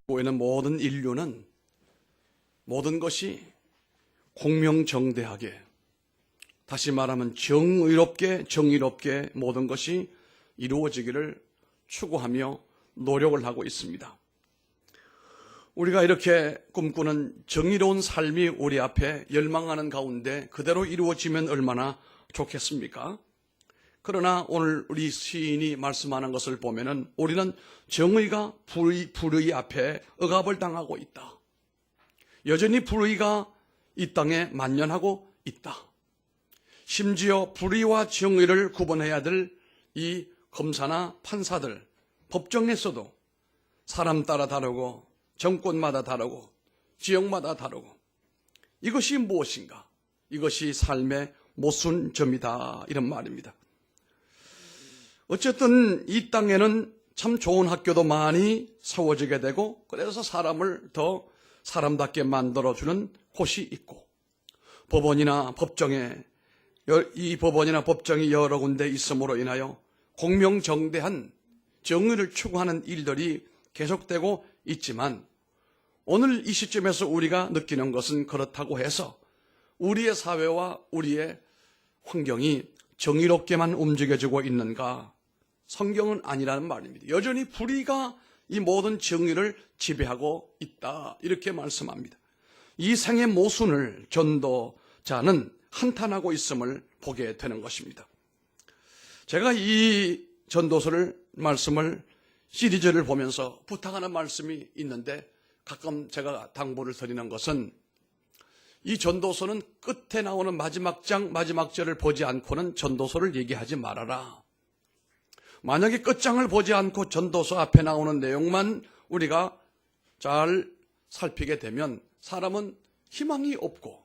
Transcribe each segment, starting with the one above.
교회는 모든 인류는 모든 것이 공명정대하게, 다시 말하면 정의롭게 모든 것이 이루어지기를 추구하며 노력을 하고 있습니다. 우리가 이렇게 꿈꾸는 정의로운 삶이 우리 앞에 열망하는 가운데 그대로 이루어지면 얼마나 좋겠습니까? 그러나 오늘 우리 시인이 말씀하는 것을 보면은 우리는 정의가 불의 앞에 억압을 당하고 있다. 여전히 불의가 이 땅에 만연하고 있다. 심지어 불의와 정의를 구분해야 될 이 검사나 판사들, 법정에서도 사람 따라 다르고 정권마다 다르고 지역마다 다르고, 이것이 무엇인가? 이것이 삶의 모순점이다, 이런 말입니다. 어쨌든 이 땅에는 참 좋은 학교도 많이 세워지게 되고, 그래서 사람을 더 사람답게 만들어주는 곳이 있고, 법원이나 법정이 여러 군데 있음으로 인하여 공명정대한 정의를 추구하는 일들이 계속되고 있지만, 오늘 이 시점에서 우리가 느끼는 것은 그렇다고 해서 우리의 사회와 우리의 환경이 정의롭게만 움직여지고 있는가? 성경은 아니라는 말입니다. 여전히 불의가 이 모든 정의를 지배하고 있다, 이렇게 말씀합니다. 이 생의 모순을 전도자는 한탄하고 있음을 보게 되는 것입니다. 제가 이 전도서를 말씀을 시리즈를 보면서 부탁하는 말씀이 있는데, 가끔 제가 당부를 드리는 것은 이 전도서는 끝에 나오는 마지막 장, 마지막 절을 보지 않고는 전도서를 얘기하지 말아라. 만약에 끝장을 보지 않고 전도서 앞에 나오는 내용만 우리가 잘 살피게 되면 사람은 희망이 없고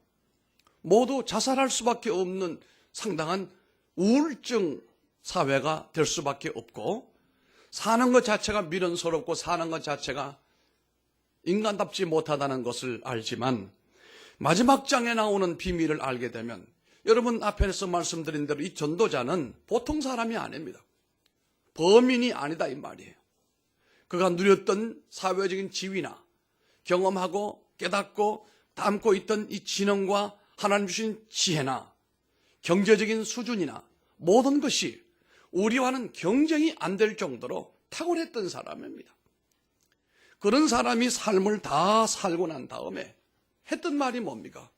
모두 자살할 수밖에 없는 상당한 우울증 사회가 될 수밖에 없고, 사는 것 자체가 미련스럽고 사는 것 자체가 인간답지 못하다는 것을 알지만, 마지막 장에 나오는 비밀을 알게 되면, 여러분 앞에서 말씀드린 대로 이 전도자는 보통 사람이 아닙니다. 범인이 아니다, 이 말이에요. 그가 누렸던 사회적인 지위나 경험하고 깨닫고 담고 있던 이 지능과 하나님 주신 지혜나 경제적인 수준이나 모든 것이 우리와는 경쟁이 안 될 정도로 탁월했던 사람입니다. 그런 사람이 삶을 다 살고 난 다음에 했던 말이 뭡니까?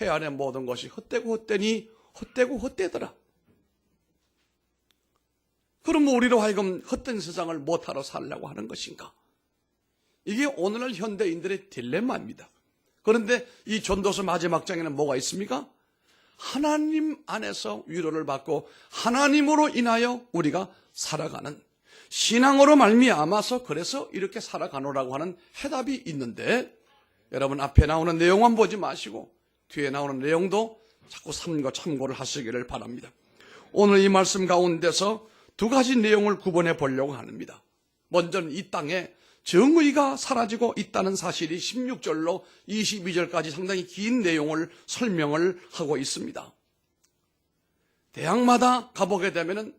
해 아래 모든 것이 헛되고 헛되니 헛되고 헛되더라. 그럼 우리로 하여금 헛된 세상을 못하러 살려고 하는 것인가? 이게 오늘날 현대인들의 딜레마입니다. 그런데 이 전도서 마지막 장에는 뭐가 있습니까? 하나님 안에서 위로를 받고 하나님으로 인하여 우리가 살아가는, 신앙으로 말미암아서 그래서 이렇게 살아가노라고 하는 해답이 있는데, 여러분 앞에 나오는 내용만 보지 마시고 뒤에 나오는 내용도 자꾸 참고를 하시기를 바랍니다. 오늘 이 말씀 가운데서 두 가지 내용을 구분해 보려고 합니다. 먼저는 이 땅에 정의가 사라지고 있다는 사실이 16절로 22절까지 상당히 긴 내용을 설명을 하고 있습니다. 대학마다 가보게 되면은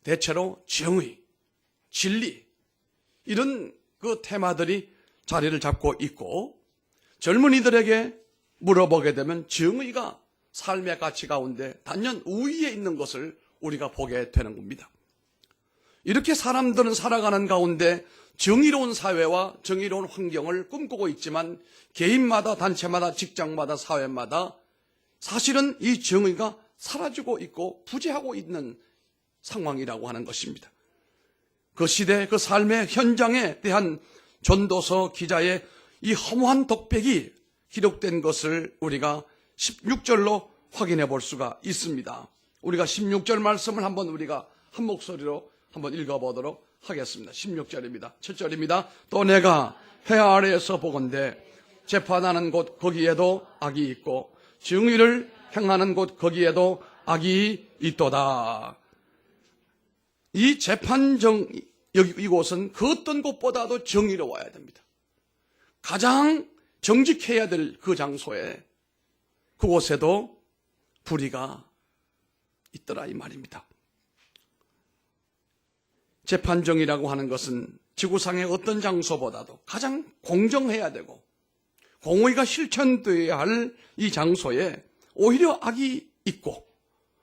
대체로 정의, 진리, 이런 그 테마들이 자리를 잡고 있고, 젊은이들에게 물어보게 되면 정의가 삶의 가치 가운데 단연 우위에 있는 것을 우리가 보게 되는 겁니다. 이렇게 사람들은 살아가는 가운데 정의로운 사회와 정의로운 환경을 꿈꾸고 있지만, 개인마다 단체마다 직장마다 사회마다 사실은 이 정의가 사라지고 있고 부재하고 있는 상황이라고 하는 것입니다. 그 시대, 그 삶의 현장에 대한 전도서 기자의 이 허무한 독백이 기록된 것을 우리가 16절로 확인해 볼 수가 있습니다. 우리가 16절 말씀을 우리가 한 목소리로 한번 읽어보도록 하겠습니다. 16절입니다. 7절입니다. 또 내가 해 아래에서 보건대 재판하는 곳 거기에도 악이 있고 정의를 행하는 곳 거기에도 악이 있도다. 이 이곳은 그 어떤 곳보다도 정의로워야 됩니다. 가장 정직해야 될 그 장소에, 그곳에도 불의가 있더라, 이 말입니다. 재판정이라고 하는 것은 지구상의 어떤 장소보다도 가장 공정해야 되고 공의가 실천되어야 할 이 장소에 오히려 악이 있고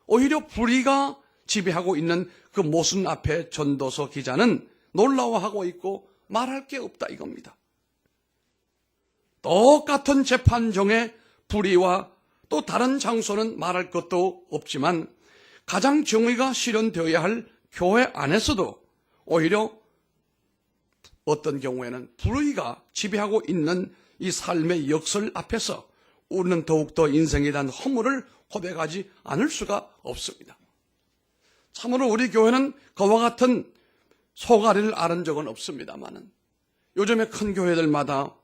오히려 불의가 지배하고 있는 그 모순 앞에 전도서 기자는 놀라워하고 있고 말할 게 없다 이겁니다. 똑같은 재판정의 불의와 또 다른 장소는 말할 것도 없지만 가장 정의가 실현되어야 할 교회 안에서도 오히려 어떤 경우에는 불의가 지배하고 있는 이 삶의 역설 앞에서 우리는 더욱더 인생에 대한 허물을 고백하지 않을 수가 없습니다. 참으로 우리 교회는 그와 같은 소가리를 앓은 적은 없습니다만은 요즘에 큰 교회들마다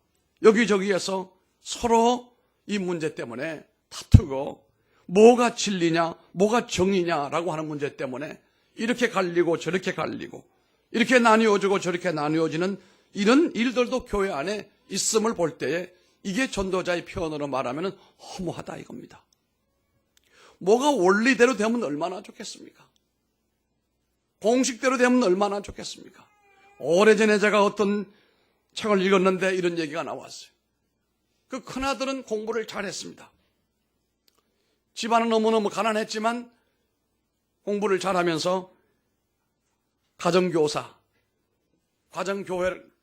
여기저기에서 서로 이 문제 때문에 다투고 뭐가 진리냐 뭐가 정의냐라고 하는 문제 때문에 이렇게 갈리고 저렇게 갈리고 이렇게 나뉘어지고 저렇게 나뉘어지는 이런 일들도 교회 안에 있음을 볼 때에 이게 전도자의 표현으로 말하면 허무하다 이겁니다. 뭐가 원리대로 되면 얼마나 좋겠습니까? 공식대로 되면 얼마나 좋겠습니까? 오래전에 제가 어떤 책을 읽었는데 이런 얘기가 나왔어요. 그 큰아들은 공부를 잘했습니다. 집안은 너무너무 가난했지만 공부를 잘하면서 가정교사,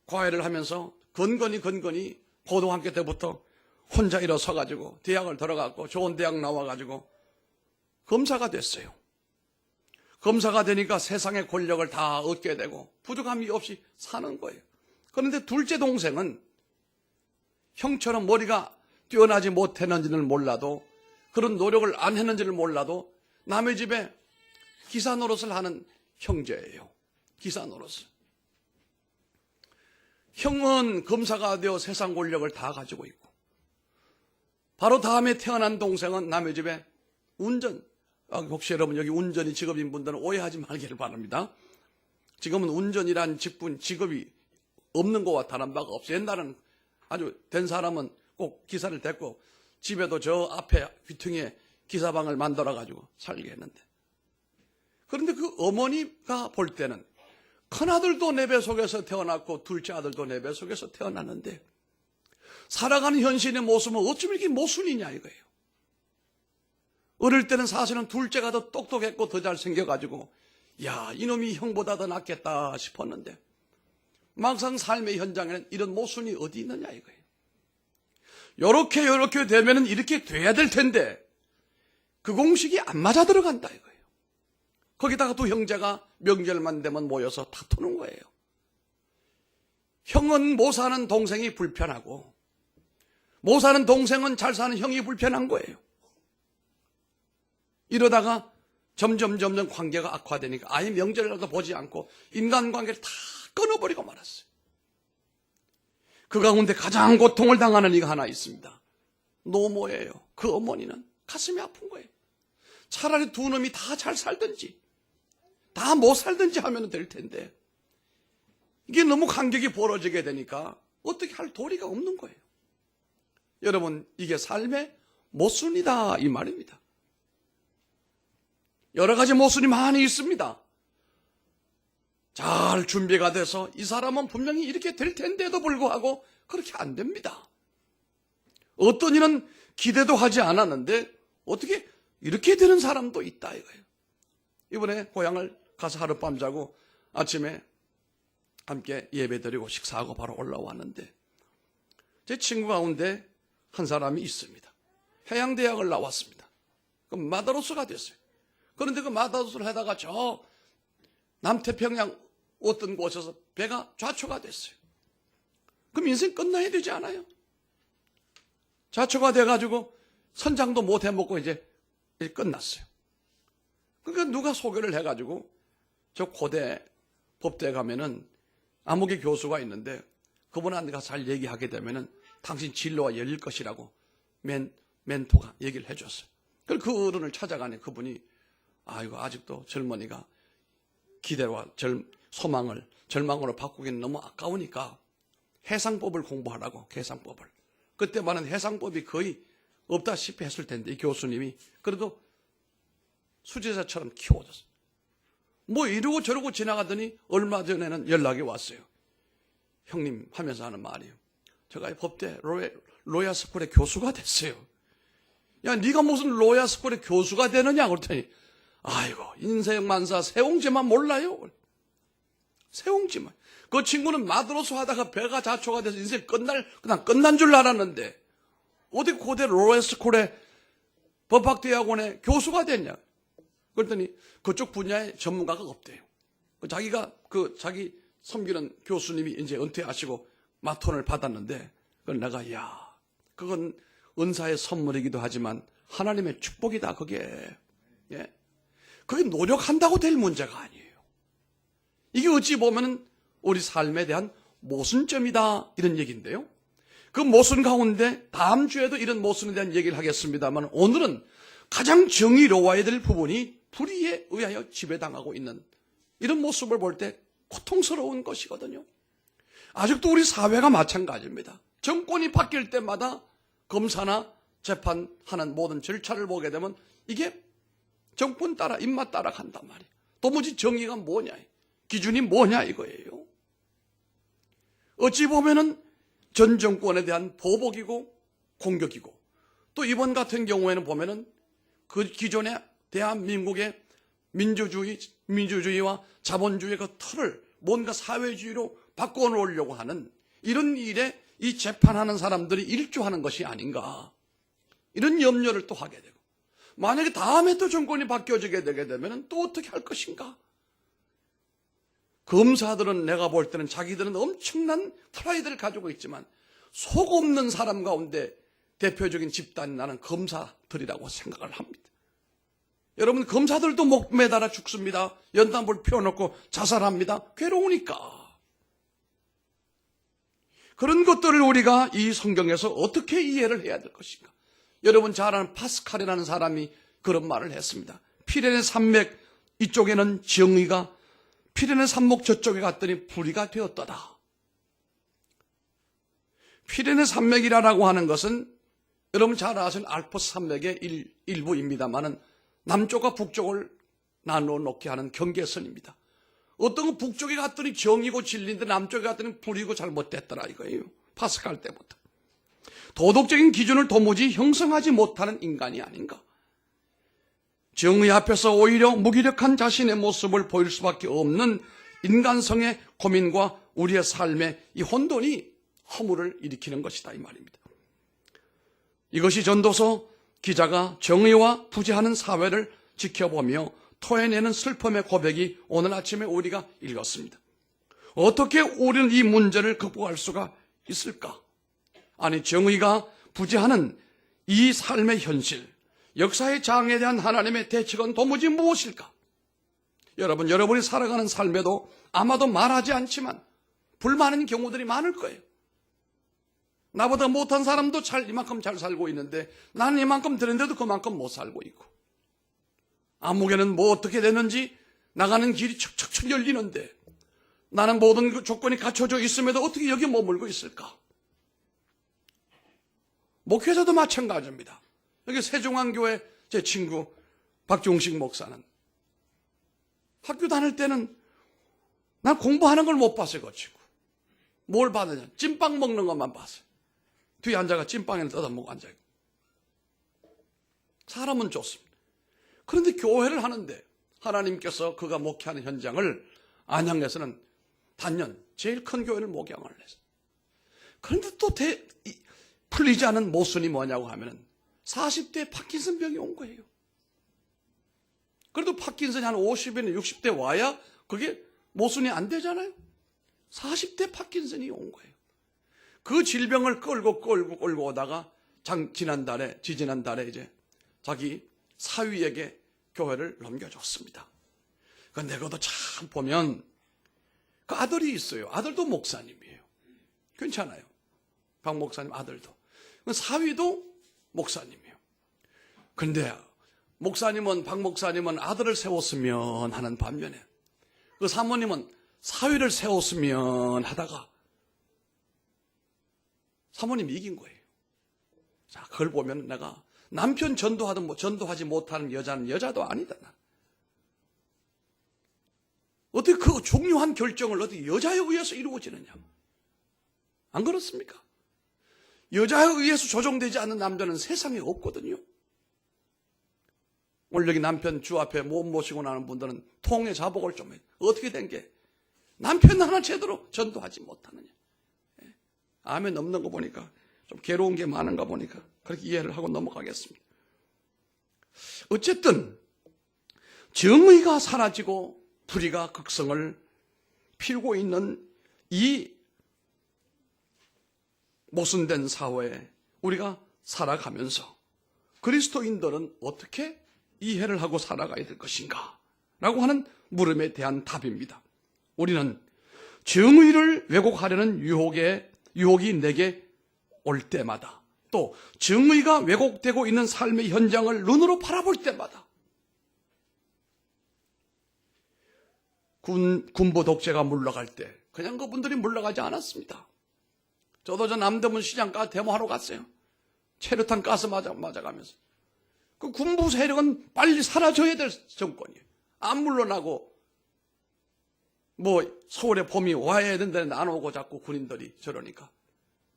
과외를 하면서 건건히 고등학교 때부터 혼자 일어서가지고 대학을 들어갔고 좋은 대학 나와가지고 검사가 됐어요. 검사가 되니까 세상의 권력을 다 얻게 되고 부족함이 없이 사는 거예요. 그런데 둘째 동생은 형처럼 머리가 뛰어나지 못했는지는 몰라도 그런 노력을 안 했는지를 몰라도 남의 집에 기사 노릇을 하는 형제예요. 기사 노릇을. 형은 검사가 되어 세상 권력을 다 가지고 있고 바로 다음에 태어난 동생은 남의 집에 운전, 혹시 여러분 여기 운전이 직업인 분들은 오해하지 말기를 바랍니다. 지금은 운전이란 직업이 없는 것과 다른 바가 없어요. 옛날에는 아주 된 사람은 꼭 기사를 댔고 집에도 저 앞에 귀퉁이에 기사방을 만들어가지고 살게 했는데 그런데 그 어머니가 볼 때는 큰아들도 내 배 속에서 태어났고 둘째 아들도 내 배 속에서 태어났는데 살아가는 현실의 모습은 어쩜 이렇게 모순이냐 이거예요. 어릴 때는 사실은 둘째가 더 똑똑했고 더 잘생겨가지고 야 이놈이 형보다 더 낫겠다 싶었는데 막상 삶의 현장에는 이런 모순이 어디 있느냐 이거예요. 요렇게 되면은 이렇게 돼야 될 텐데 그 공식이 안 맞아 들어간다 이거예요. 거기다가 또 형제가 명절만 되면 모여서 다투는 거예요. 형은 못 사는 동생이 불편하고 못 사는 동생은 잘 사는 형이 불편한 거예요. 이러다가 점점 관계가 악화되니까 아예 명절이라도 보지 않고 인간관계를 다 끊어버리고 말았어요. 그 가운데 가장 고통을 당하는 이가 하나 있습니다. 노모예요. 그 어머니는 가슴이 아픈 거예요. 차라리 두 놈이 다 잘 살든지 다 못 살든지 하면 될 텐데 이게 너무 간격이 벌어지게 되니까 어떻게 할 도리가 없는 거예요. 여러분 이게 삶의 모순이다 이 말입니다. 여러 가지 모순이 많이 있습니다. 잘 준비가 돼서 이 사람은 분명히 이렇게 될 텐데도 불구하고 그렇게 안 됩니다. 어떤 이는 기대도 하지 않았는데 어떻게 이렇게 되는 사람도 있다 이거예요. 이번에 고향을 가서 하룻밤 자고 아침에 함께 예배드리고 식사하고 바로 올라왔는데 제 친구 가운데 한 사람이 있습니다. 해양대학을 나왔습니다. 그럼 마다로스가 됐어요. 그런데 그 마다로스를 하다가 저 남태평양 어떤 곳에서 배가 좌초가 됐어요. 그럼 인생 끝나야 되지 않아요? 좌초가 돼가지고 선장도 못 해먹고 이제 끝났어요. 그러니까 누가 소개를 해가지고 저 고대 법대에 가면은 암흑의 교수가 있는데 그분한테 가서 잘 얘기하게 되면은 당신 진로가 열릴 것이라고 멘토가 얘기를 해줬어요. 그래서 그 어른을 찾아가니 그분이 아이고 아직도 젊은이가 기대와 소망을 절망으로 바꾸기는 너무 아까우니까 해상법을 공부하라고 계산법을. 그때만은 해상법이 거의 없다시피 했을 텐데 이 교수님이 그래도 수제자처럼 키워줬어요. 뭐 이러고 저러고 지나가더니 얼마 전에는 연락이 왔어요. 형님 하면서 하는 말이에요. 제가 법대 로얄 스쿨의 교수가 됐어요. 야, 네가 무슨 로얄 스쿨의 교수가 되느냐 그랬더니 아이고 인생 만사 세옹지만 몰라요. 세옹지만. 그 친구는 마드로스 하다가 배가 자초가 돼서 인생 그냥 끝난 줄 알았는데 어디 고대 로얄 스쿨의 법학대학원의 교수가 됐냐. 그랬더니 그쪽 분야에 전문가가 없대요. 자기가 자기 섬기는 교수님이 이제 은퇴하시고 마톤을 받았는데 그걸 내가 그건 은사의 선물이기도 하지만 하나님의 축복이다 그게. 예. 그게 노력한다고 될 문제가 아니에요. 이게 어찌 보면 우리 삶에 대한 모순점이다 이런 얘기인데요. 그 모순 가운데 다음 주에도 이런 모순에 대한 얘기를 하겠습니다만 오늘은 가장 정의로워야 될 부분이 불의에 의하여 지배당하고 있는 이런 모습을 볼 때 고통스러운 것이거든요. 아직도 우리 사회가 마찬가지입니다. 정권이 바뀔 때마다 검사나 재판하는 모든 절차를 보게 되면 이게 정권 따라 입맛 따라 간단 말이에요. 도무지 정의가 뭐냐, 기준이 뭐냐 이거예요. 어찌 보면은 전 정권에 대한 보복이고 공격이고 또 이번 같은 경우에는 보면은 그 기존의 대한민국의 민주주의와 자본주의의 그 틀을 뭔가 사회주의로 바꿔놓으려고 하는 이런 일에 이 재판하는 사람들이 일조하는 것이 아닌가 이런 염려를 또 하게 되고 만약에 다음에 또 정권이 바뀌어지게 되게 되면 또 어떻게 할 것인가. 검사들은 내가 볼 때는 자기들은 엄청난 프라이드를 가지고 있지만 속 없는 사람 가운데 대표적인 집단이 나는 검사들이라고 생각을 합니다. 여러분 검사들도 목 매달아 죽습니다. 연탄불 피워놓고 자살합니다. 괴로우니까. 그런 것들을 우리가 이 성경에서 어떻게 이해를 해야 될 것인가. 여러분 잘 아는 파스칼이라는 사람이 그런 말을 했습니다. 피레네 산맥 이쪽에는 정의가 피레네 산목 저쪽에 갔더니 불의가 되었더라. 피레네 산맥이라고 하는 것은 여러분 잘 아시는 알프스 산맥의 일부입니다만은 남쪽과 북쪽을 나누어 놓게 하는 경계선입니다. 어떤 건 북쪽에 갔더니 정이고 진리인데 남쪽에 갔더니 불이고 잘못됐더라 이거예요. 파스칼 때부터. 도덕적인 기준을 도무지 형성하지 못하는 인간이 아닌가. 정의 앞에서 오히려 무기력한 자신의 모습을 보일 수밖에 없는 인간성의 고민과 우리의 삶의 이 혼돈이 허물을 일으키는 것이다 이 말입니다. 이것이 전도서 기자가 정의와 부재하는 사회를 지켜보며 토해내는 슬픔의 고백이 오늘 아침에 우리가 읽었습니다. 어떻게 우리는 이 문제를 극복할 수가 있을까? 아니 정의가 부재하는 이 삶의 현실, 역사의 장에 대한 하나님의 대책은 도무지 무엇일까? 여러분이 살아가는 삶에도 아마도 말하지 않지만 불만인 경우들이 많을 거예요. 나보다 못한 사람도 이만큼 잘 살고 있는데 나는 이만큼 되는데도 그만큼 못 살고 있고 아무개는 뭐 어떻게 됐는지 나가는 길이 척척척 열리는데 나는 모든 그 조건이 갖춰져 있음에도 어떻게 여기 머물고 있을까? 목회자도 마찬가지입니다. 여기 세종안교회 제 친구 박종식 목사는 학교 다닐 때는 난 공부하는 걸 못 봤어요. 그 친구. 뭘 봤느냐? 찐빵 먹는 것만 봤어요. 뒤에 앉아가 찐빵을 뜯어먹고 앉아요. 사람은 좋습니다. 그런데 교회를 하는데 하나님께서 그가 목회하는 현장을 안양에서는 단연 제일 큰 교회를 목양을 했어요. 그런데 또 풀리지 않은 모순이 뭐냐고 하면은 40대에 파킨슨 병이 온 거예요. 그래도 파킨슨이 한 50이나 60대 와야 그게 모순이 안 되잖아요. 40대 파킨슨이 온 거예요. 그 질병을 끌고 오다가 지지난달에 이제 자기 사위에게 교회를 넘겨줬습니다. 그런데 그것도 참 보면 그 아들이 있어요. 아들도 목사님이에요. 괜찮아요. 박 목사님 아들도. 사위도 목사님이에요. 그런데 박 목사님은 아들을 세웠으면 하는 반면에 그 사모님은 사위를 세웠으면 하다가 사모님이 이긴 거예요. 자, 그걸 보면 내가 남편 전도하든 전도하지 못하는 여자는 여자도 아니다. 어떻게 그 중요한 결정을 어떻게 여자에 의해서 이루어지느냐. 안 그렇습니까? 여자에 의해서 조종되지 않는 남자는 세상에 없거든요. 오늘 여기 남편 주 앞에 못 모시고 나는 분들은 통의 자복을 좀 해. 어떻게 된 게? 남편 하나 제대로 전도하지 못하느냐. 아멘 없는 거 보니까 좀 괴로운 게 많은가 보니까 그렇게 이해를 하고 넘어가겠습니다. 어쨌든 정의가 사라지고 불의가 극성을 피우고 있는 이 모순된 사회에 우리가 살아가면서 그리스도인들은 어떻게 이해를 하고 살아가야 될 것인가? 라고 하는 물음에 대한 답입니다. 우리는 정의를 왜곡하려는 유혹이 내게 올 때마다, 또 정의가 왜곡되고 있는 삶의 현장을 눈으로 바라볼 때마다, 군부 독재가 물러갈 때 그냥 그분들이 물러가지 않았습니다. 저도 저 남대문 시장가 데모하러 갔어요. 체류탄 가스 맞아가면서. 그 군부 세력은 빨리 사라져야 될 정권이에요. 안 물러나고 서울에 봄이 와야 된다는데 안 오고 자꾸 군인들이 저러니까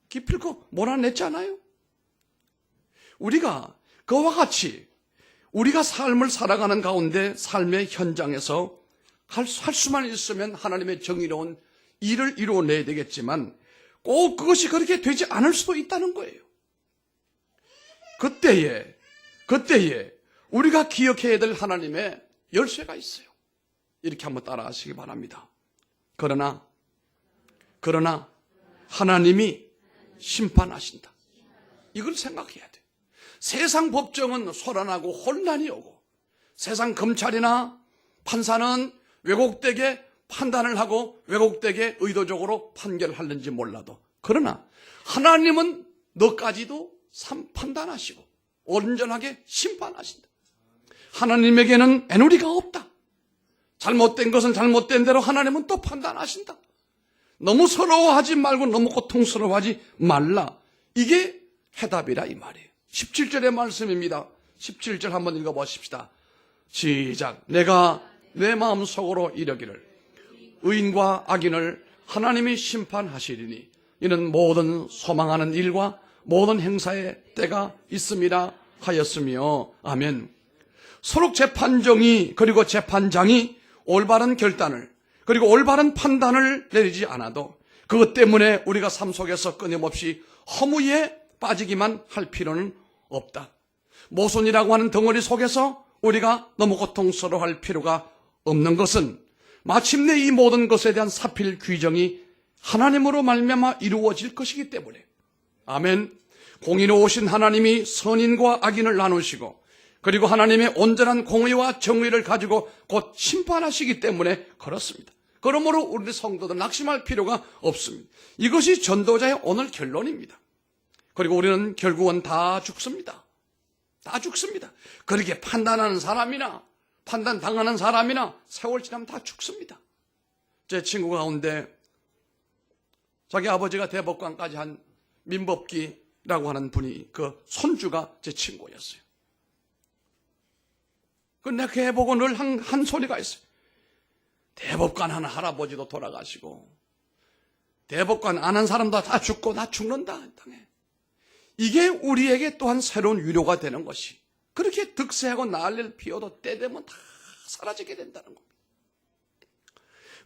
기필코 몰아냈잖아요. 우리가 그와 같이 우리가 삶을 살아가는 가운데 삶의 현장에서 할 수만 있으면 하나님의 정의로운 일을 이루어내야 되겠지만 꼭 그것이 그렇게 되지 않을 수도 있다는 거예요. 그때에 우리가 기억해야 될 하나님의 열쇠가 있어요. 이렇게 한번 따라하시기 바랍니다. 그러나 하나님이 심판하신다. 이걸 생각해야 돼. 세상 법정은 소란하고 혼란이 오고 세상 검찰이나 판사는 왜곡되게 판단을 하고 왜곡되게 의도적으로 판결하는지 몰라도, 그러나 하나님은 너까지도 판단하시고 온전하게 심판하신다. 하나님에게는 애누리가 없다. 잘못된 것은 잘못된 대로 하나님은 또 판단하신다. 너무 서러워하지 말고 너무 고통스러워하지 말라. 이게 해답이라 이 말이에요. 17절의 말씀입니다. 17절 한번 읽어보십시다. 시작. 내가 내 마음속으로 이르기를 의인과 악인을 하나님이 심판하시리니 이는 모든 소망하는 일과 모든 행사의 때가 있음이라 하였으며. 아멘. 서로 재판정이 그리고 재판장이 올바른 결단을 그리고 올바른 판단을 내리지 않아도 그것 때문에 우리가 삶 속에서 끊임없이 허무에 빠지기만 할 필요는 없다. 모순이라고 하는 덩어리 속에서 우리가 너무 고통스러워할 필요가 없는 것은 마침내 이 모든 것에 대한 사필 규정이 하나님으로 말미암아 이루어질 것이기 때문에. 아멘. 공의로우신 하나님이 선인과 악인을 나누시고 그리고 하나님의 온전한 공의와 정의를 가지고 곧 심판하시기 때문에 그렇습니다. 그러므로 우리 성도들 낙심할 필요가 없습니다. 이것이 전도자의 오늘 결론입니다. 그리고 우리는 결국은 다 죽습니다. 다 죽습니다. 그렇게 판단하는 사람이나 판단당하는 사람이나 세월 지나면 다 죽습니다. 제 친구 가운데 자기 아버지가 대법관까지 한 민법기라고 하는 분이 그 손주가 제 친구였어요. 내가 걔 보고 늘 한 소리가 있어요. 대법관 하는 할아버지도 돌아가시고 대법관 안 한 사람도 다 죽고 나 죽는다. 땅에. 이게 우리에게 또한 새로운 위로가 되는 것이, 그렇게 득세하고 난리를 피워도 때 되면 다 사라지게 된다는 겁니다.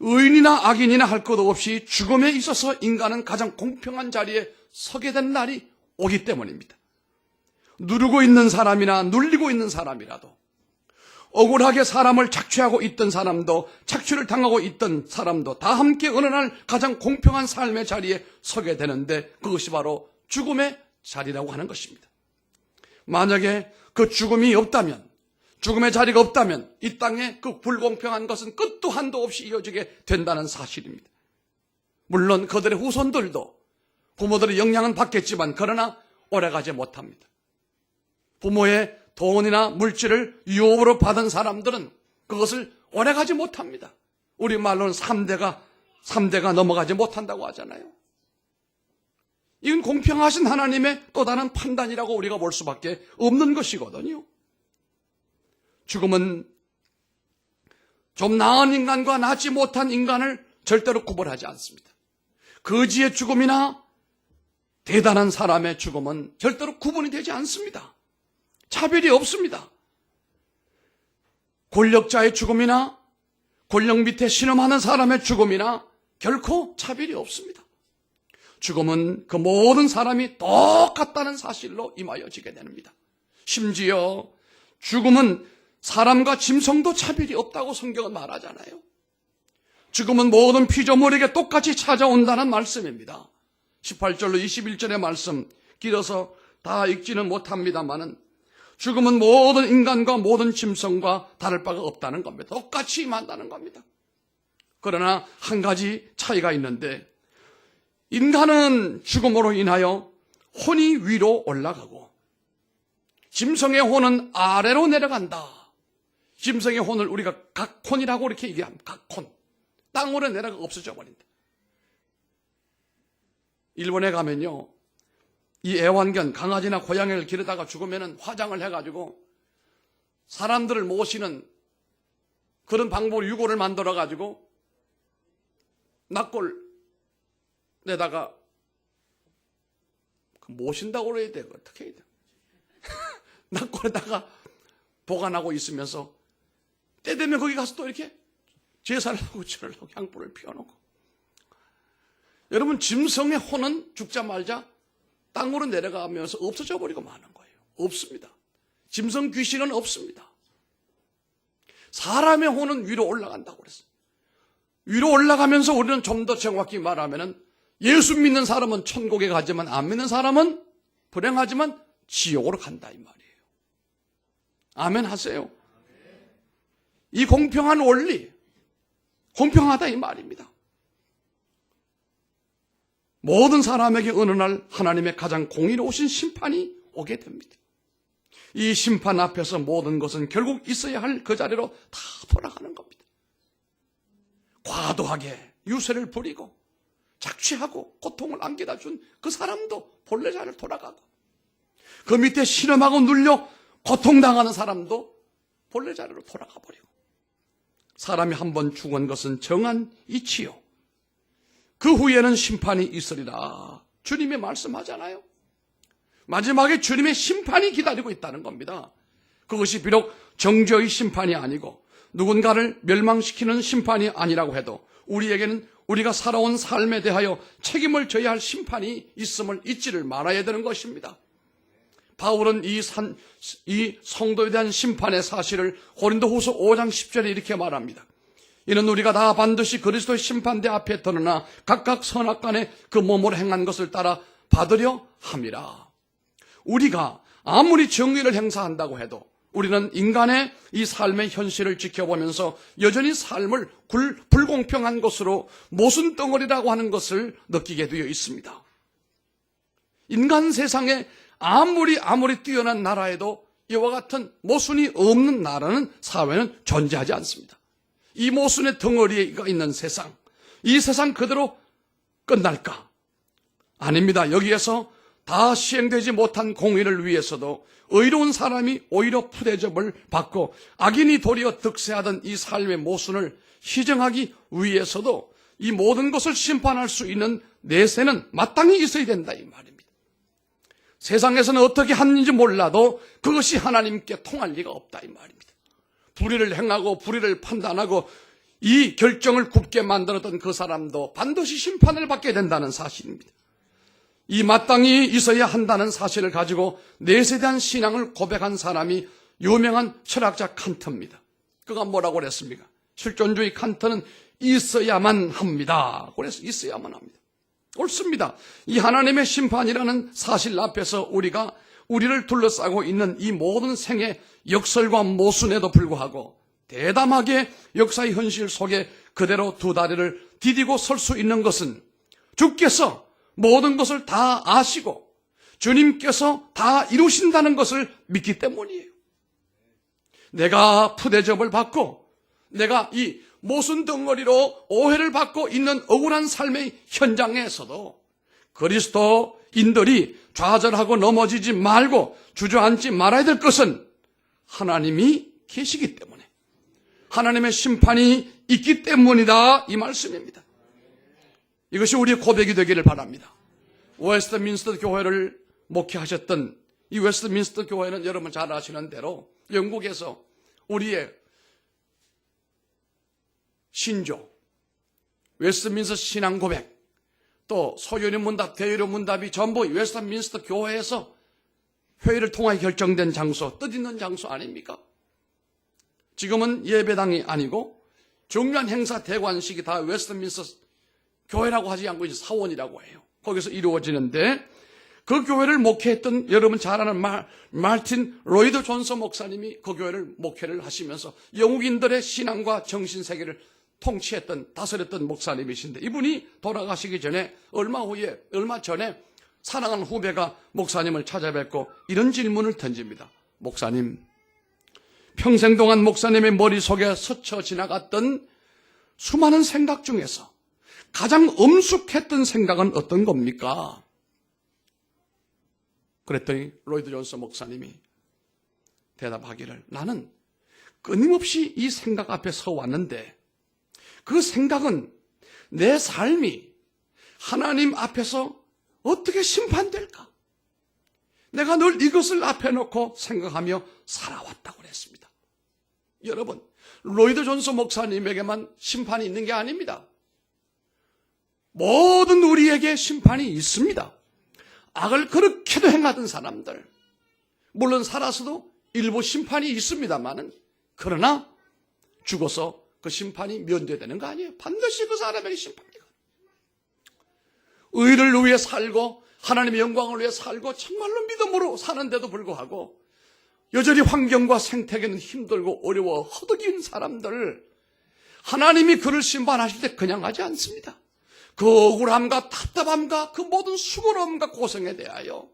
의인이나 악인이나 할 것 없이 죽음에 있어서 인간은 가장 공평한 자리에 서게 된 날이 오기 때문입니다. 누르고 있는 사람이나 눌리고 있는 사람이라도, 억울하게 사람을 착취하고 있던 사람도 착취를 당하고 있던 사람도 다 함께 어느 날 가장 공평한 삶의 자리에 서게 되는데 그것이 바로 죽음의 자리라고 하는 것입니다. 만약에 그 죽음이 없다면, 죽음의 자리가 없다면 이 땅에 그 불공평한 것은 끝도 한도 없이 이어지게 된다는 사실입니다. 물론 그들의 후손들도 부모들의 영향은 받겠지만 그러나 오래가지 못합니다. 부모의 돈이나 물질을 유업으로 받은 사람들은 그것을 오래가지 못합니다. 우리말로는 3대가 넘어가지 못한다고 하잖아요. 이건 공평하신 하나님의 또 다른 판단이라고 우리가 볼 수밖에 없는 것이거든요. 죽음은 좀 나은 인간과 낫지 못한 인간을 절대로 구분하지 않습니다. 거지의 죽음이나 대단한 사람의 죽음은 절대로 구분이 되지 않습니다. 차별이 없습니다. 권력자의 죽음이나 권력 밑에 신음하는 사람의 죽음이나 결코 차별이 없습니다. 죽음은 그 모든 사람이 똑같다는 사실로 임하여지게 됩니다. 심지어 죽음은 사람과 짐승도 차별이 없다고 성경은 말하잖아요. 죽음은 모든 피조물에게 똑같이 찾아온다는 말씀입니다. 18절로 21절의 말씀 길어서 다 읽지는 못합니다만은 죽음은 모든 인간과 모든 짐승과 다를 바가 없다는 겁니다. 똑같이 임한다는 겁니다. 그러나 한 가지 차이가 있는데 인간은 죽음으로 인하여 혼이 위로 올라가고 짐승의 혼은 아래로 내려간다. 짐승의 혼을 우리가 각혼이라고 이렇게 얘기합니다. 각혼. 땅으로 내려가 없어져 버린다. 일본에 가면요, 이 애완견, 강아지나 고양이를 기르다가 죽으면 화장을 해가지고 사람들을 모시는 그런 방법으로 유골을 만들어가지고 납골 내다가 모신다고 그래야 돼. 어떻게 해야 돼? 납골에다가 보관하고 있으면서 때 되면 거기 가서 또 이렇게 제사를 하고 절을 하고 향불을 피워놓고. 여러분, 짐승의 혼은 죽자마자 땅으로 내려가면서 없어져 버리고 마는 거예요. 없습니다. 짐승 귀신은 없습니다. 사람의 혼은 위로 올라간다고 그랬어요. 위로 올라가면서 우리는 좀 더 정확히 말하면 예수 믿는 사람은 천국에 가지만 안 믿는 사람은 불행하지만 지옥으로 간다 이 말이에요. 아멘 하세요. 이 공평한 원리, 공평하다 이 말입니다. 모든 사람에게 어느 날 하나님의 가장 공의로우신 심판이 오게 됩니다. 이 심판 앞에서 모든 것은 결국 있어야 할 그 자리로 다 돌아가는 겁니다. 과도하게 유세를 부리고 착취하고 고통을 안겨다 준 그 사람도 본래 자리로 돌아가고, 그 밑에 신음하고 눌려 고통당하는 사람도 본래 자리로 돌아가 버리고, 사람이 한 번 죽은 것은 정한 이치요, 그 후에는 심판이 있으리라. 주님이 말씀하잖아요. 마지막에 주님의 심판이 기다리고 있다는 겁니다. 그것이 비록 정죄의 심판이 아니고 누군가를 멸망시키는 심판이 아니라고 해도 우리에게는 우리가 살아온 삶에 대하여 책임을 져야 할 심판이 있음을 잊지를 말아야 되는 것입니다. 바울은 이 성도에 대한 심판의 사실을 고린도후서 5장 10절에 이렇게 말합니다. 이는 우리가 다 반드시 그리스도의 심판대 앞에 드러나 각각 선악간에 그 몸으로 행한 것을 따라 받으려 함이라. 우리가 아무리 정의를 행사한다고 해도 우리는 인간의 이 삶의 현실을 지켜보면서 여전히 삶을 불공평한 것으로 모순덩어리라고 하는 것을 느끼게 되어 있습니다. 인간 세상에 아무리 뛰어난 나라에도 이와 같은 모순이 없는 나라는, 사회는 존재하지 않습니다. 이 모순의 덩어리에 있는 세상, 이 세상 그대로 끝날까? 아닙니다. 여기에서 다 시행되지 못한 공의를 위해서도 의로운 사람이 오히려 푸대접을 받고 악인이 도리어 득세하던 이 삶의 모순을 희정하기 위해서도 이 모든 것을 심판할 수 있는 내세는 마땅히 있어야 된다 이 말입니다. 세상에서는 어떻게 하는지 몰라도 그것이 하나님께 통할 리가 없다 이 말입니다. 불의를 행하고 불의를 판단하고 이 결정을 굽게 만들었던 그 사람도 반드시 심판을 받게 된다는 사실입니다. 이 마땅히 있어야 한다는 사실을 가지고 내세에 대한 신앙을 고백한 사람이 유명한 철학자 칸트입니다. 그가 뭐라고 그랬습니까? 실존주의 칸트는 있어야만 합니다. 그래서 있어야만 합니다. 옳습니다. 이 하나님의 심판이라는 사실 앞에서 우리가 우리를 둘러싸고 있는 이 모든 생의 역설과 모순에도 불구하고 대담하게 역사의 현실 속에 그대로 두 다리를 디디고 설 수 있는 것은 주께서 모든 것을 다 아시고 주님께서 다 이루신다는 것을 믿기 때문이에요. 내가 푸대접을 받고 내가 이 모순 덩어리로 오해를 받고 있는 억울한 삶의 현장에서도 그리스도인들이 좌절하고 넘어지지 말고 주저앉지 말아야 될 것은 하나님이 계시기 때문에, 하나님의 심판이 있기 때문이다 이 말씀입니다. 이것이 우리의 고백이 되기를 바랍니다. 웨스트민스터 교회를 목회하셨던 이 웨스트민스터 교회는 여러분 잘 아시는 대로 영국에서 우리의 신조, 웨스트민스터 신앙 고백, 또 소유리 문답, 대유리 문답이 전부 웨스트민스터 교회에서 회의를 통하여 결정된 장소, 뜻있는 장소 아닙니까? 지금은 예배당이 아니고 중요한 행사 대관식이 다 웨스트민스터 교회라고 하지 않고 이제 사원이라고 해요. 거기서 이루어지는데 그 교회를 목회했던 여러분 잘 아는 마틴 로이드 존스 목사님이 그 교회를 목회를 하시면서 영국인들의 신앙과 정신세계를 통치했던 다스렸던 목사님이신데 이분이 돌아가시기 전에 얼마 전에 사랑하는 후배가 목사님을 찾아뵙고 이런 질문을 던집니다. 목사님, 평생 동안 목사님의 머릿속에 스쳐 지나갔던 수많은 생각 중에서 가장 엄숙했던 생각은 어떤 겁니까? 그랬더니 로이드 존스 목사님이 대답하기를 나는 끊임없이 이 생각 앞에 서 왔는데 그 생각은 내 삶이 하나님 앞에서 어떻게 심판될까? 내가 늘 이것을 앞에 놓고 생각하며 살아왔다고 그랬습니다. 여러분, 로이드 존스 목사님에게만 심판이 있는 게 아닙니다. 모든 우리에게 심판이 있습니다. 악을 그렇게도 행하던 사람들, 물론 살아서도 일부 심판이 있습니다만은 그러나 죽어서 그 심판이 면제되는 거 아니에요. 반드시 그 사람에게 심판이 가요. 의를 위해 살고 하나님의 영광을 위해 살고 정말로 믿음으로 사는데도 불구하고 여전히 환경과 생태계는 힘들고 어려워 허덕이는 사람들, 하나님이 그를 심판하실 때 그냥 하지 않습니다. 그 억울함과 답답함과 그 모든 수고로움과 고생에 대하여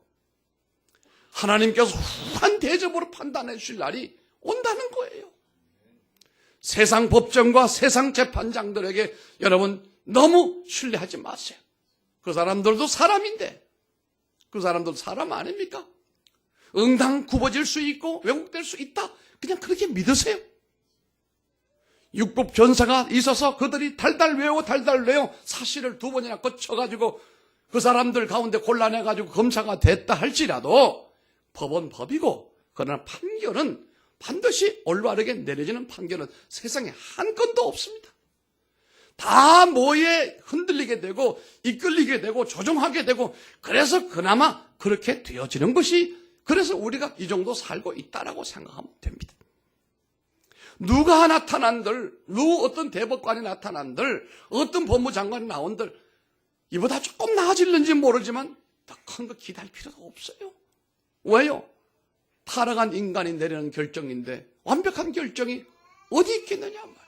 하나님께서 후한 대접으로 판단해 주실 날이 온다는 거예요. 세상 법정과 세상 재판장들에게 여러분 너무 신뢰하지 마세요. 그 사람들도 사람인데 그 사람들도 사람 아닙니까? 응당 굽어질 수 있고 왜곡될 수 있다. 그냥 그렇게 믿으세요. 육법 전사가 있어서 그들이 달달 외워 사실을 2번이나 거쳐가지고 그 사람들 가운데 곤란해가지고 검사가 됐다 할지라도 법은 법이고 그러나 판결은 반드시 올바르게 내려지는 판결은 세상에 한 건도 없습니다. 다 뭐에 흔들리게 되고 이끌리게 되고 조종하게 되고 그래서 그나마 그렇게 되어지는 것이 그래서 우리가 이 정도 살고 있다라고 생각하면 됩니다. 누가 나타난들, 어떤 대법관이 나타난들, 어떤 법무장관이 나온들 이보다 조금 나아질는지 모르지만 더 큰 거 기대할 필요도 없어요. 왜요? 타락한 인간이 내리는 결정인데 완벽한 결정이 어디 있겠느냐 말이에요.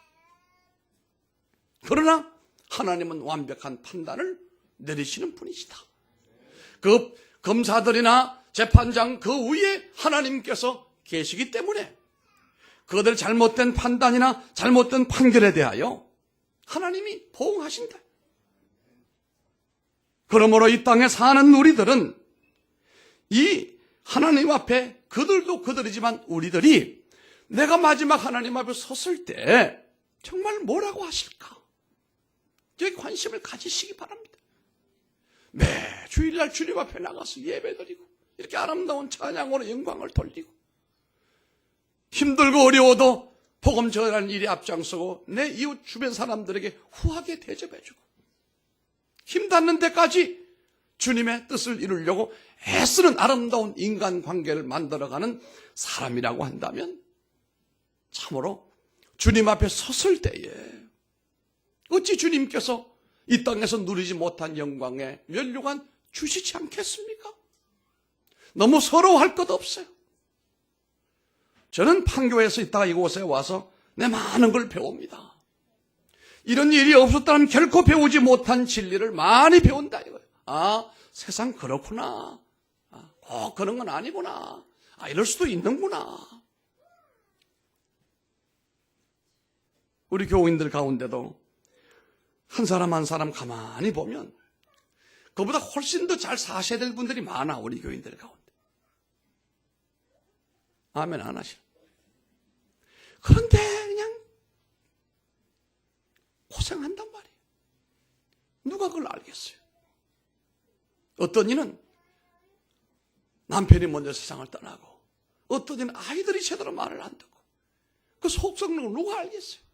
그러나 하나님은 완벽한 판단을 내리시는 분이시다. 그 검사들이나 재판장 그 위에 하나님께서 계시기 때문에 그들 잘못된 판단이나 잘못된 판결에 대하여 하나님이 보응하신다. 그러므로 이 땅에 사는 우리들은 이 하나님 앞에 그들도 그들이지만 우리들이 내가 마지막 하나님 앞에 섰을 때 정말 뭐라고 하실까? 여기 관심을 가지시기 바랍니다. 매 주일날 주님 앞에 나가서 예배드리고 이렇게 아름다운 찬양으로 영광을 돌리고 힘들고 어려워도 복음 전하는 일에 앞장서고 내 이웃 주변 사람들에게 후하게 대접해주고 힘 닿는 데까지 주님의 뜻을 이루려고 애쓰는 아름다운 인간관계를 만들어가는 사람이라고 한다면 참으로 주님 앞에 섰을 때에 어찌 주님께서 이 땅에서 누리지 못한 영광에 면류관 주시지 않겠습니까? 너무 서러워할 것 없어요. 저는 판교에서 있다가 이곳에 와서 내 많은 걸 배웁니다. 이런 일이 없었다면 결코 배우지 못한 진리를 많이 배운다 이거예요. 아, 세상 그렇구나. 그런 건 아니구나. 이럴 수도 있는구나. 우리 교우인들 가운데도 한 사람 한 사람 가만히 보면 그보다 훨씬 더 잘 사셔야 될 분들이 많아. 우리 교인들 가운데. 아멘 안 하시나? 그런데 그냥 고생한단 말이에요. 누가 그걸 알겠어요? 어떤 이는 남편이 먼저 세상을 떠나고, 어떤 이는 아이들이 제대로 말을 안 듣고, 그 속성을 누가 알겠어요?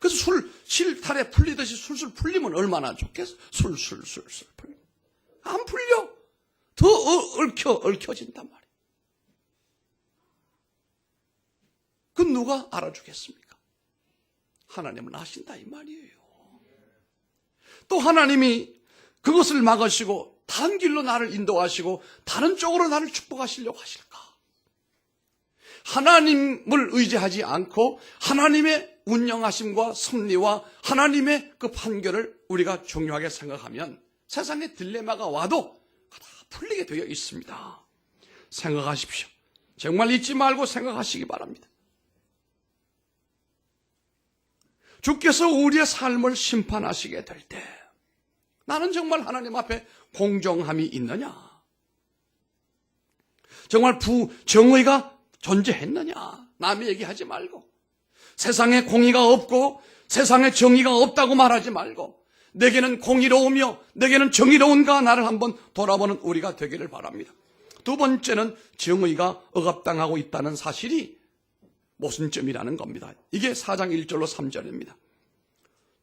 그래서 실타래 풀리듯이 술술 풀리면 얼마나 좋겠어? 술술 풀려. 안 풀려. 더 얽혀진단 말이에요. 그 누가 알아주겠습니까? 하나님은 아신다 이 말이에요. 또 하나님이 그것을 막으시고 다른 길로 나를 인도하시고 다른 쪽으로 나를 축복하시려고 하실까? 하나님을 의지하지 않고 하나님의 운영하심과 섭리와 하나님의 그 판결을 우리가 중요하게 생각하면 세상에 딜레마가 와도 다 풀리게 되어 있습니다. 생각하십시오. 정말 잊지 말고 생각하시기 바랍니다. 주께서 우리의 삶을 심판하시게 될 때 나는 정말 하나님 앞에 공정함이 있느냐? 정말 정의가 존재했느냐? 남의 얘기하지 말고 세상에 공의가 없고 세상에 정의가 없다고 말하지 말고 내게는 공의로우며 내게는 정의로운가 나를 한번 돌아보는 우리가 되기를 바랍니다. 두 번째는 정의가 억압당하고 있다는 사실이 모순점이라는 겁니다. 이게 4장 1절로 3절입니다.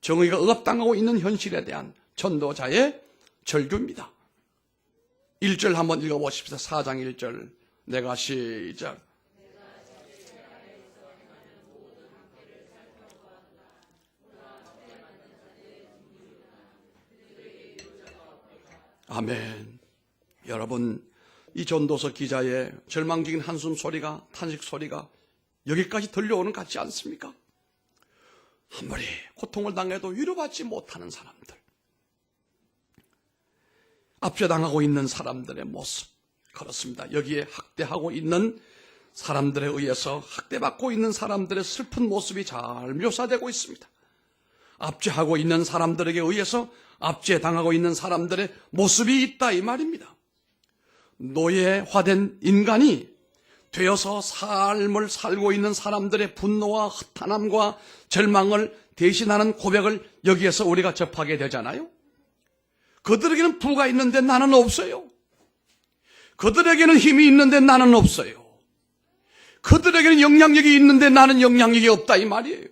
정의가 억압당하고 있는 현실에 대한 전도자의 절규입니다. 1절 한번 읽어보십시다. 4장 1절 내가 시작. 아멘. 여러분, 이 전도서 기자의 절망적인 한숨 소리가, 탄식 소리가 여기까지 들려오는 것 같지 않습니까? 아무리 고통을 당해도 위로받지 못하는 사람들, 압제당하고 있는 사람들의 모습, 그렇습니다. 여기에 학대하고 있는 사람들에 의해서 학대받고 있는 사람들의 슬픈 모습이 잘 묘사되고 있습니다. 압제하고 있는 사람들에게 의해서 압제당하고 있는 사람들의 모습이 있다 이 말입니다. 노예화된 인간이 되어서 삶을 살고 있는 사람들의 분노와 허탄함과 절망을 대신하는 고백을 여기에서 우리가 접하게 되잖아요. 그들에게는 부가 있는데 나는 없어요. 그들에게는 힘이 있는데 나는 없어요. 그들에게는 영향력이 있는데 나는 영향력이 없다 이 말이에요.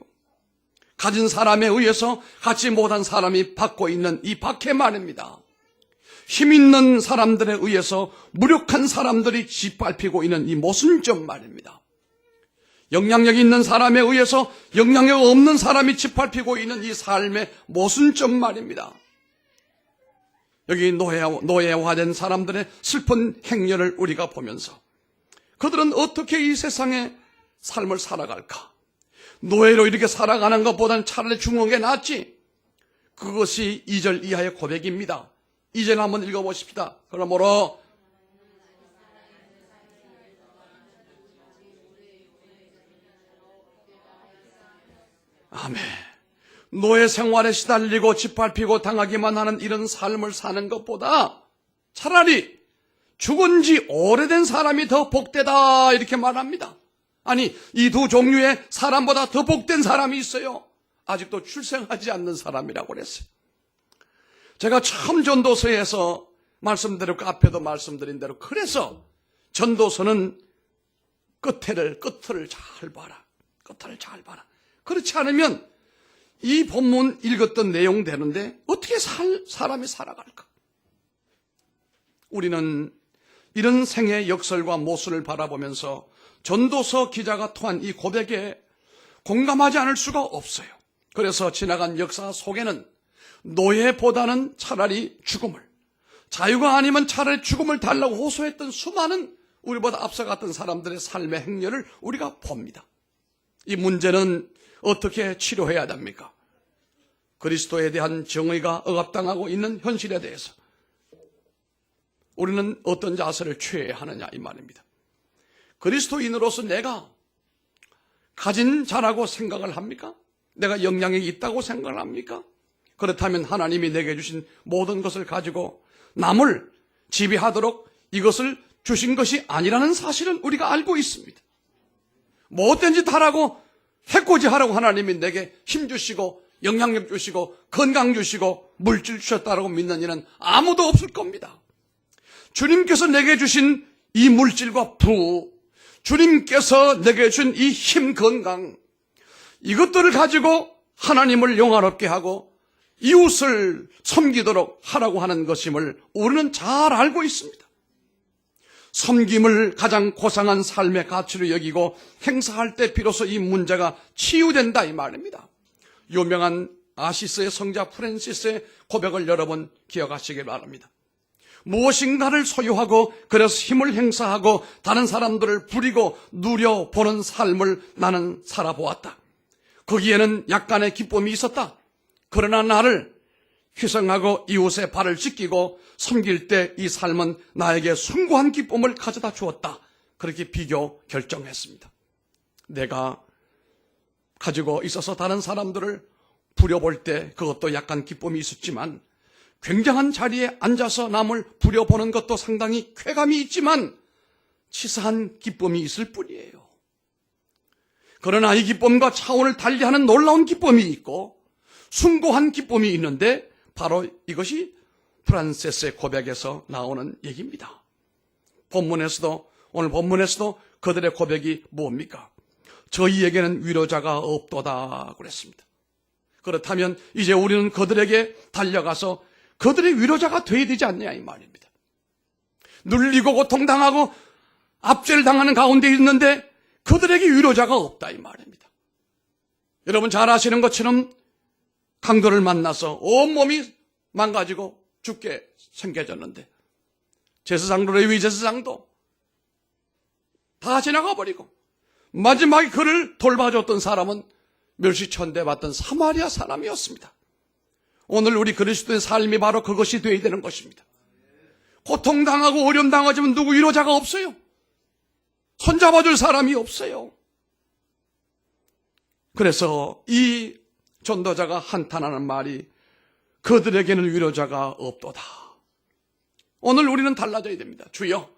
가진 사람에 의해서 갖지 못한 사람이 받고 있는 이 박해 말입니다. 힘 있는 사람들에 의해서 무력한 사람들이 짓밟히고 있는 이 모순점 말입니다. 영향력 있는 사람에 의해서 영향력 없는 사람이 짓밟히고 있는 이 삶의 모순점 말입니다. 여기 노예화된 사람들의 슬픈 행렬을 우리가 보면서 그들은 어떻게 이 세상의 삶을 살아갈까? 노예로 이렇게 살아가는 것보다는 차라리 죽는 게 낫지. 그것이 2절 이하의 고백입니다. 2절 한번 읽어보십시다. 그러므로 아멘. 노예 생활에 시달리고 짓밟히고 당하기만 하는 이런 삶을 사는 것보다 차라리 죽은 지 오래된 사람이 더 복되다 이렇게 말합니다. 아니, 이 두 종류의 사람보다 더 복된 사람이 있어요. 아직도 출생하지 않는 사람이라고 그랬어요. 제가 처음 전도서에서 말씀드렸고 앞에도 말씀드린 대로 그래서 전도서는 끝을 잘 봐라. 끝을 잘 봐라. 그렇지 않으면 이 본문 읽었던 내용 되는데 어떻게 사람이 살아갈까? 우리는 이런 생의 역설과 모순을 바라보면서 전도서 기자가 토한 이 고백에 공감하지 않을 수가 없어요. 그래서 지나간 역사 속에는 노예보다는 차라리 죽음을, 자유가 아니면 차라리 죽음을 달라고 호소했던 수많은 우리보다 앞서갔던 사람들의 삶의 행렬을 우리가 봅니다. 이 문제는 어떻게 치료해야 됩니까? 그리스도에 대한 정의가 억압당하고 있는 현실에 대해서 우리는 어떤 자세를 취해야 하느냐 이 말입니다. 그리스도인으로서 내가 가진 자라고 생각을 합니까? 내가 영향력이 있다고 생각을 합니까? 그렇다면 하나님이 내게 주신 모든 것을 가지고 남을 지배하도록 이것을 주신 것이 아니라는 사실은 우리가 알고 있습니다. 못된 짓 하라고 해코지하라고 하나님이 내게 힘 주시고 영향력 주시고 건강 주시고 물질 주셨다라고 믿는 이는 아무도 없을 겁니다. 주님께서 내게 주신 이 물질과 부, 주님께서 내게 준 이 힘, 건강, 이것들을 가지고 하나님을 영화롭게 하고 이웃을 섬기도록 하라고 하는 것임을 우리는 잘 알고 있습니다. 섬김을 가장 고상한 삶의 가치로 여기고 행사할 때 비로소 이 문제가 치유된다 이 말입니다. 유명한 아시스의 성자 프랜시스의 고백을 여러분 기억하시길 바랍니다. 무엇인가를 소유하고 그래서 힘을 행사하고 다른 사람들을 부리고 누려보는 삶을 나는 살아보았다. 거기에는 약간의 기쁨이 있었다. 그러나 나를 희생하고 이웃의 발을 씻기고 섬길 때 이 삶은 나에게 숭고한 기쁨을 가져다 주었다. 그렇게 비교 결정했습니다. 내가 가지고 있어서 다른 사람들을 부려볼 때 그것도 약간 기쁨이 있었지만 굉장한 자리에 앉아서 남을 부려보는 것도 상당히 쾌감이 있지만 치사한 기쁨이 있을 뿐이에요. 그러나 이 기쁨과 차원을 달리하는 놀라운 기쁨이 있고 숭고한 기쁨이 있는데 바로 이것이 프란세스의 고백에서 나오는 얘기입니다. 오늘 본문에서도 그들의 고백이 뭡니까? 저희에게는 위로자가 없도다 그랬습니다. 그렇다면 이제 우리는 그들에게 달려가서 그들의 위로자가 되어야 되지 않냐 이 말입니다. 눌리고 고통당하고 압제를 당하는 가운데 있는데 그들에게 위로자가 없다 이 말입니다. 여러분 잘 아시는 것처럼 강도를 만나서 온몸이 망가지고 죽게 생겨졌는데 제사장도 레위 제사장도 다 지나가 버리고 마지막에 그를 돌봐줬던 사람은 멸시천대 받던 사마리아 사람이었습니다. 오늘 우리 그리스도의 삶이 바로 그것이 되어야 되는 것입니다. 고통당하고 어려움 당하지만 누구 위로자가 없어요. 손잡아줄 사람이 없어요. 그래서 이 전도자가 한탄하는 말이 그들에게는 위로자가 없도다. 오늘 우리는 달라져야 됩니다. 주여,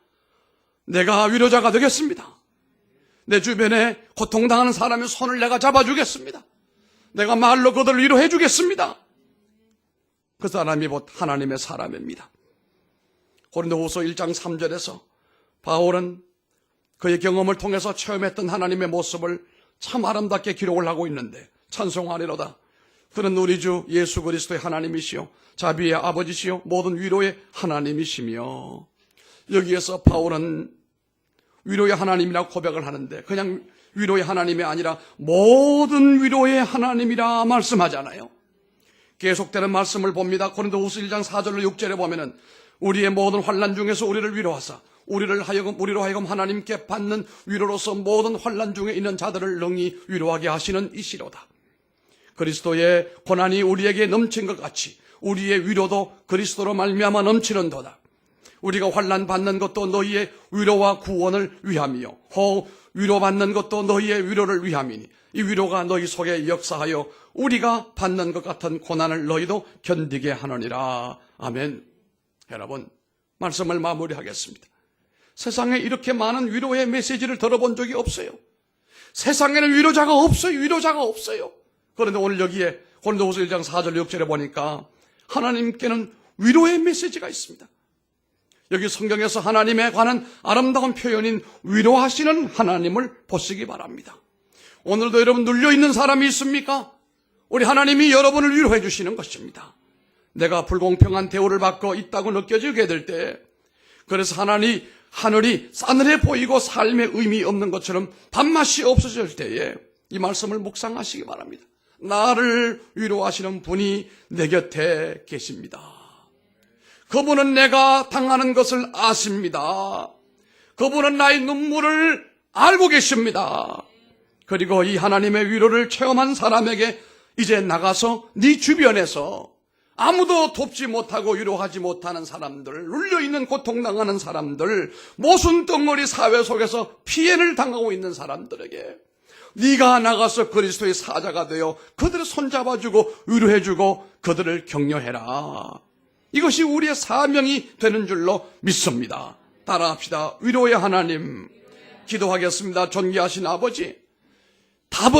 내가 위로자가 되겠습니다. 내 주변에 고통당하는 사람의 손을 내가 잡아주겠습니다. 내가 말로 그들을 위로해 주겠습니다. 그 사람이 곧 하나님의 사람입니다. 고린도후서 1장 3절에서 바울은 그의 경험을 통해서 체험했던 하나님의 모습을 참 아름답게 기록을 하고 있는데 찬송하리로다. 그는 우리 주 예수 그리스도의 하나님이시요 자비의 아버지시요 모든 위로의 하나님이시며, 여기에서 바울은 위로의 하나님이라고 고백을 하는데 그냥 위로의 하나님이 아니라 모든 위로의 하나님이라 말씀하잖아요. 계속되는 말씀을 봅니다. 고린도후서 1장 4절로 6절에 보면은 우리의 모든 환난 중에서 우리를 위로하사 우리로 하여금 하나님께 받는 위로로서 모든 환난 중에 있는 자들을 능히 위로하게 하시는 이시로다. 그리스도의 고난이 우리에게 넘친 것 같이 우리의 위로도 그리스도로 말미암아 넘치는도다. 우리가 환난 받는 것도 너희의 위로와 구원을 위함이요 혹 위로받는 것도 너희의 위로를 위함이니 이 위로가 너희 속에 역사하여 우리가 받는 것 같은 고난을 너희도 견디게 하느니라. 아멘. 여러분, 말씀을 마무리하겠습니다. 세상에 이렇게 많은 위로의 메시지를 들어본 적이 없어요. 세상에는 위로자가 없어요. 위로자가 없어요. 그런데 오늘 여기에 고린도후서 1장 4절 6절에 보니까 하나님께는 위로의 메시지가 있습니다. 여기 성경에서 하나님에 관한 아름다운 표현인 위로하시는 하나님을 보시기 바랍니다. 오늘도 여러분 눌려있는 사람이 있습니까? 우리 하나님이 여러분을 위로해 주시는 것입니다. 내가 불공평한 대우를 받고 있다고 느껴지게 될 때, 그래서 하늘이 싸늘해 보이고 삶의 의미 없는 것처럼 밥맛이 없어질 때에 이 말씀을 묵상하시기 바랍니다. 나를 위로하시는 분이 내 곁에 계십니다. 그분은 내가 당하는 것을 아십니다. 그분은 나의 눈물을 알고 계십니다. 그리고 이 하나님의 위로를 체험한 사람에게 이제 나가서 네 주변에서 아무도 돕지 못하고 위로하지 못하는 사람들, 눌려있는 고통당하는 사람들, 모순덩어리 사회 속에서 피해를 당하고 있는 사람들에게 네가 나가서 그리스도의 사자가 되어 그들을 손잡아주고 위로해주고 그들을 격려해라. 이것이 우리의 사명이 되는 줄로 믿습니다. 따라합시다. 위로의 하나님. 기도하겠습니다. 존귀하신 아버지, 답은